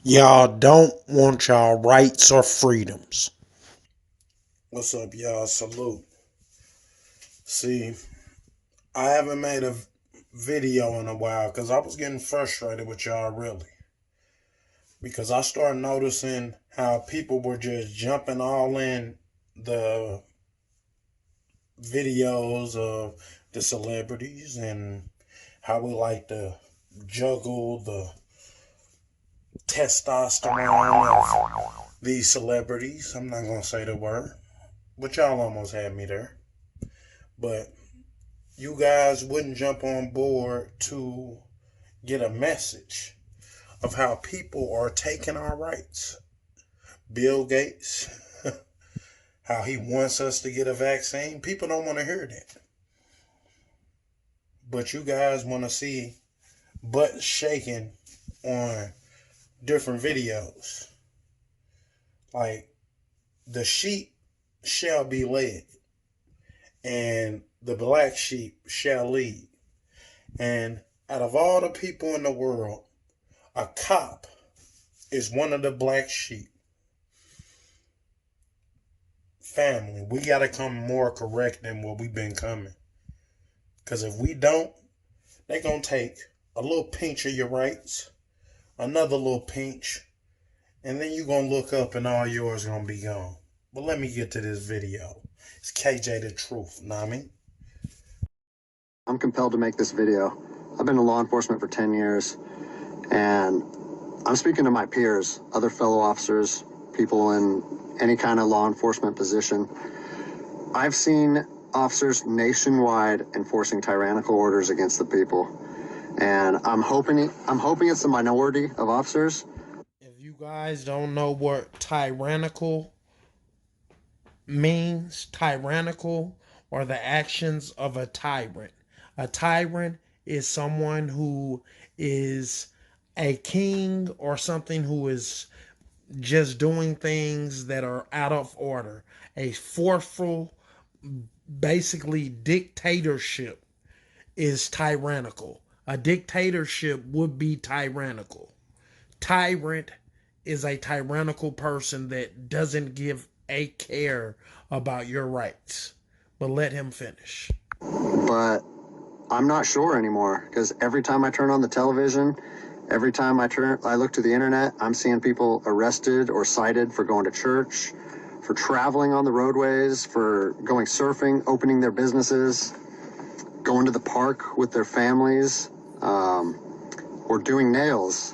Y'all don't want y'all rights or freedoms. What's up, y'all? Salute. See, I haven't made a video in a while because I was getting frustrated with y'all, really. Because I started noticing how people were just jumping all in the videos of the celebrities and how we like to juggle the testosterone of these celebrities. I'm not going to say the word, but y'all almost had me there. But you guys wouldn't jump on board to get a message of how people are taking our rights. Bill Gates, how he wants us to get a vaccine. People don't want to hear that. But you guys want to see butt shaking on different videos. Like, the sheep shall be led, and the black sheep shall lead. And out of all the people in the world, a cop is one of the black sheep. Family, we got to come more correct than what we've been coming. Because if we don't, they going to take a little pinch of your rights, another little pinch, and then you going to look up and all yours going to be gone. But let me get to this video. It's KJ the Truth, Nami. I'm compelled to make this video. I've been in law enforcement for 10 years, and I'm speaking to my peers, other fellow officers, people in any kind of law enforcement position. I've seen officers nationwide enforcing tyrannical orders against the people, and I'm hoping it's the minority of officers. If you guys don't know what tyrannical means, tyrannical are the actions of a tyrant. A tyrant is someone who is a king or something who is just doing things that are out of order. A forceful, basically dictatorship is tyrannical. A dictatorship would be tyrannical. Tyrant is a tyrannical person that doesn't give a care about your rights. But let him finish. But I'm not sure anymore, because every time I turn on the television, every time I look to the internet, I'm seeing people arrested or cited for going to church, for traveling on the roadways, for going surfing, opening their businesses, going to the park with their families, or doing nails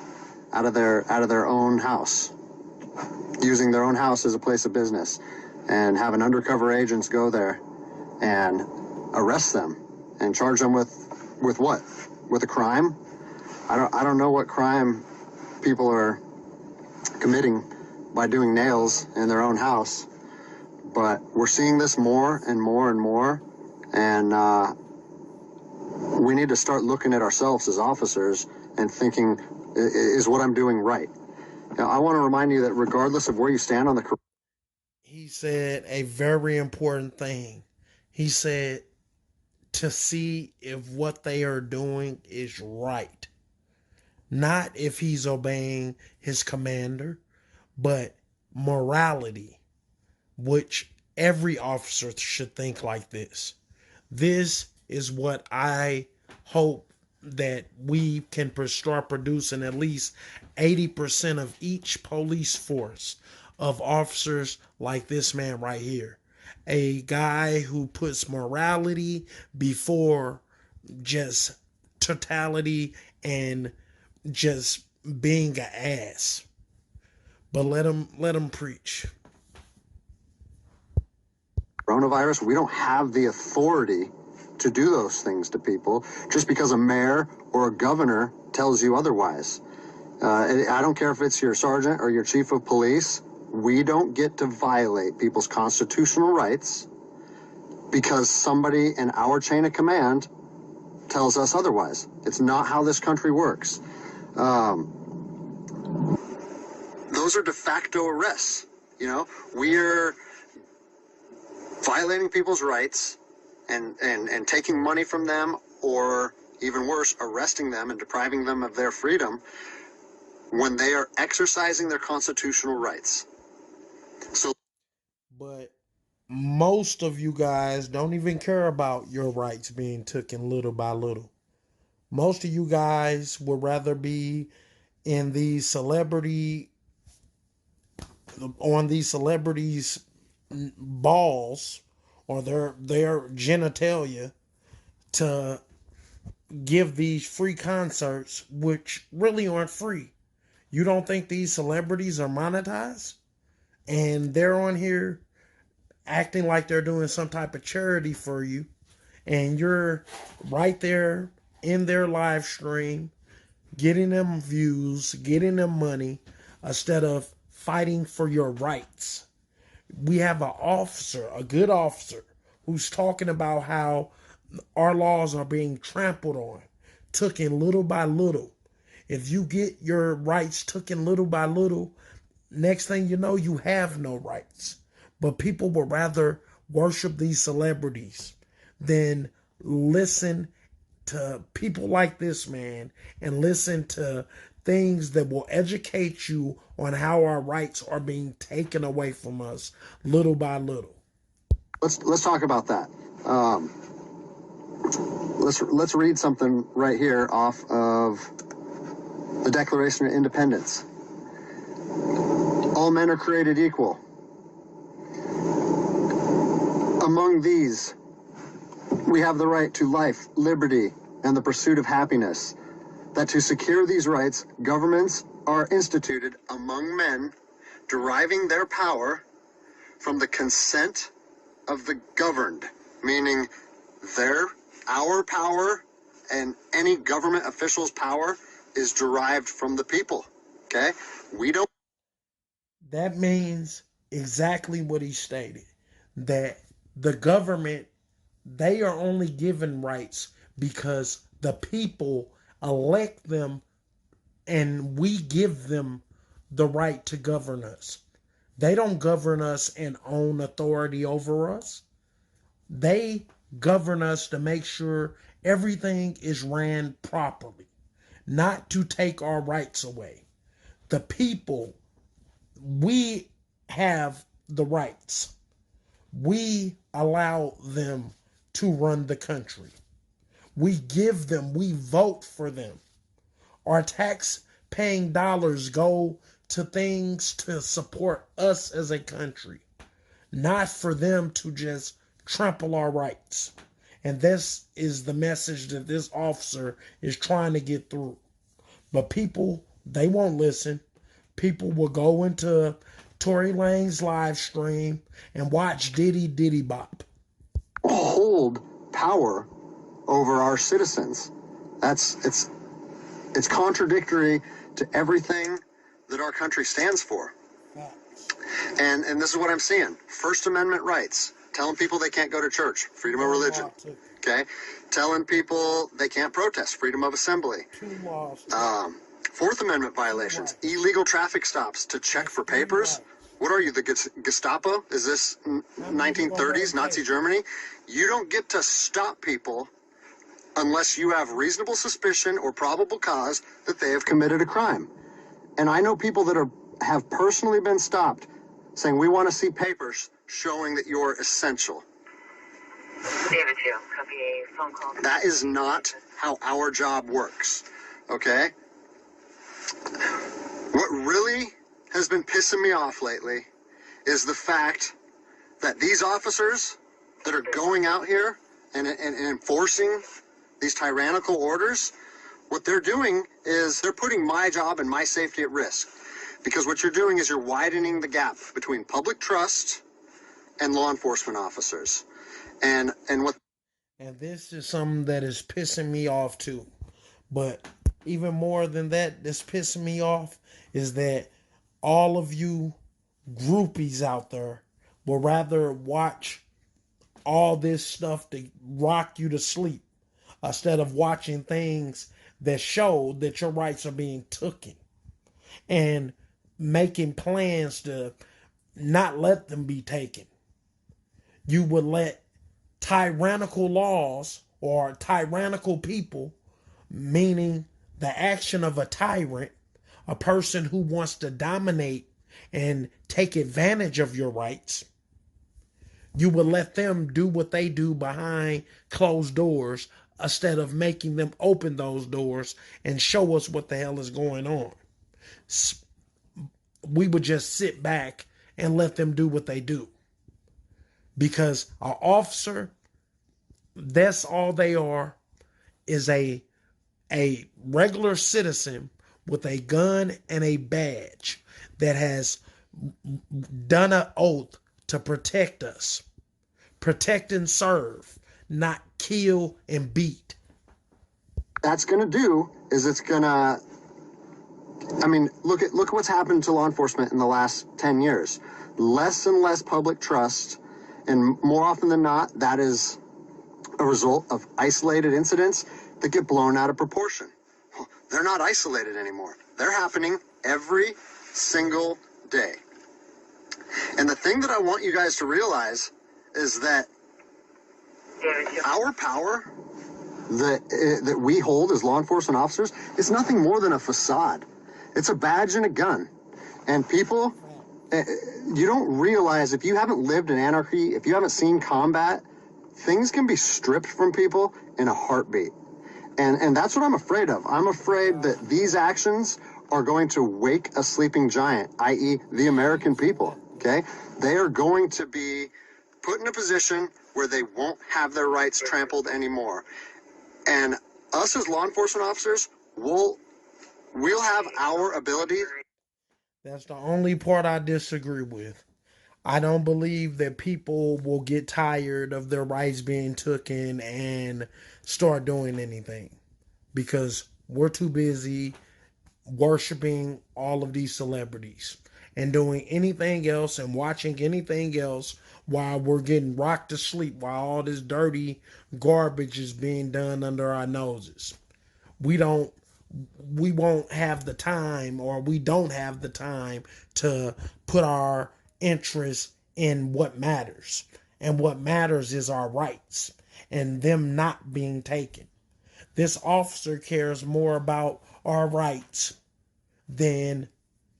out of their own house, using their own house as a place of business, and having undercover agents go there and arrest them and charge them with what? With a crime? I don't know what crime people are committing by doing nails in their own house, but we're seeing this more and more and more, and we need to start looking at ourselves as officers and thinking, is what I'm doing right? Now, I want to remind you that regardless of where you stand on the... He said a very important thing. He said to see if what they are doing is right. Not if he's obeying his commander, but morality, which every officer should think like this. This is what I hope that we can start producing at least 80% of each police force of officers like this man right here. A guy who puts morality before just totality and just being an ass. But let him preach. coronavirus, we don't have the authority to do those things to people just because a mayor or a governor tells you otherwise. I don't care if it's your sergeant or your chief of police. We don't get to violate people's constitutional rights because somebody in our chain of command tells us otherwise. It's not how this country works. Those are de facto arrests. You know, we're violating people's rights and taking money from them, or even worse, arresting them and depriving them of their freedom when they are exercising their constitutional rights. So, But most of you guys don't even care about your rights being taken little by little. Most of you guys would rather be in these celebrity on these celebrities balls or their genitalia to give these free concerts which really aren't free. You don't think these celebrities are monetized and they're on here acting like they're doing some type of charity for you, and you're right there in their live stream getting them views, getting them money, instead of fighting for your rights. We have an officer, a good officer, who's talking about how our laws are being trampled on, taken little by little. If you get your rights taken little by little, next thing you know, you have no rights. But people would rather worship these celebrities than listen to people like this man and listen to things that will educate you on how our rights are being taken away from us little by little. let's talk about that. Let's read something right here off of the Declaration of Independence. All men are created equal. Among these, we have the right to life, liberty, and the pursuit of happiness. That to secure these rights, governments are instituted among men, deriving their power from the consent of the governed, meaning our power and any government official's power is derived from the people. Okay? We don't. That means exactly what he stated, that the government, they are only given rights because the people elect them and we give them the right to govern us. They don't govern us and own authority over us. They govern us to make sure everything is ran properly, not to take our rights away. The people, we have the rights. We allow them to run the country. We give them, we vote for them. Our tax paying dollars go to things to support us as a country, not for them to just trample our rights. And this is the message that this officer is trying to get through. But people, they won't listen. People will go into Tory Lanez's live stream and watch Diddy Diddy Bop. Hold power over our citizens. It's contradictory to everything that our country stands for. And this is what I'm seeing. First Amendment rights, telling people they can't go to church, freedom of religion. Okay? Telling people they can't protest, freedom of assembly. Fourth Amendment violations, illegal traffic stops to check for papers. What are you, the Gestapo? Is this 1930s Nazi Germany? You don't get to stop people unless you have reasonable suspicion or probable cause that they have committed a crime. And I know people that have personally been stopped saying, we want to see papers showing that you're essential. David 2, copy a phone call. That is not how our job works, okay? What really has been pissing me off lately is the fact that these officers that are going out here and enforcing these tyrannical orders, what they're doing is they're putting my job and my safety at risk. Because what you're doing is you're widening the gap between public trust and law enforcement officers. And this is something that is pissing me off too. But even more than that, that's pissing me off is that all of you groupies out there will rather watch all this stuff to rock you to sleep instead of watching things that show that your rights are being taken and making plans to not let them be taken. You would let tyrannical laws or tyrannical people, meaning the action of a tyrant, a person who wants to dominate and take advantage of your rights, you will let them do what they do behind closed doors instead of making them open those doors and show us what the hell is going on. We would just sit back and let them do what they do. Because an officer, that's all they are, is a regular citizen with a gun and a badge that has done an oath to protect us. Protect and serve, not kill and beat. That's going to do is it's going to, I mean, look at what's happened to law enforcement in the last 10 years. Less and less public trust, and more often than not, that is a result of isolated incidents that get blown out of proportion. They're not isolated anymore. They're happening every single day. And the thing that I want you guys to realize is that our power that we hold as law enforcement officers is nothing more than a facade. It's a badge and a gun. And people, you don't realize, if you haven't lived in anarchy, if you haven't seen combat, things can be stripped from people in a heartbeat. And that's what I'm afraid of. I'm afraid that these actions are going to wake a sleeping giant, i.e. the American people, okay? They are going to be put in a position where they won't have their rights trampled anymore. And us as law enforcement officers, we'll have our ability. That's the only part I disagree with. I don't believe that people will get tired of their rights being taken and start doing anything, because we're too busy worshiping all of these celebrities and doing anything else and watching anything else while we're getting rocked to sleep while all this dirty garbage is being done under our noses. We won't have the time, or we don't have the time to put our interest in what matters. And what matters is our rights and them not being taken. This officer cares more about our rights than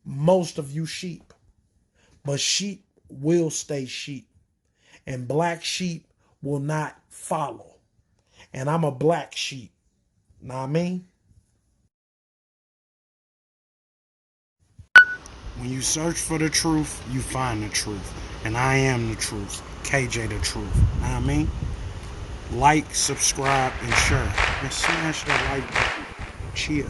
most of you sheep. But sheep will stay sheep. And black sheep will not follow. And I'm a black sheep. Know what I mean? When you search for the truth, you find the truth. And I am the truth. KJ the truth. Know what I mean? Like, subscribe, and share. And smash that like button. Cheer.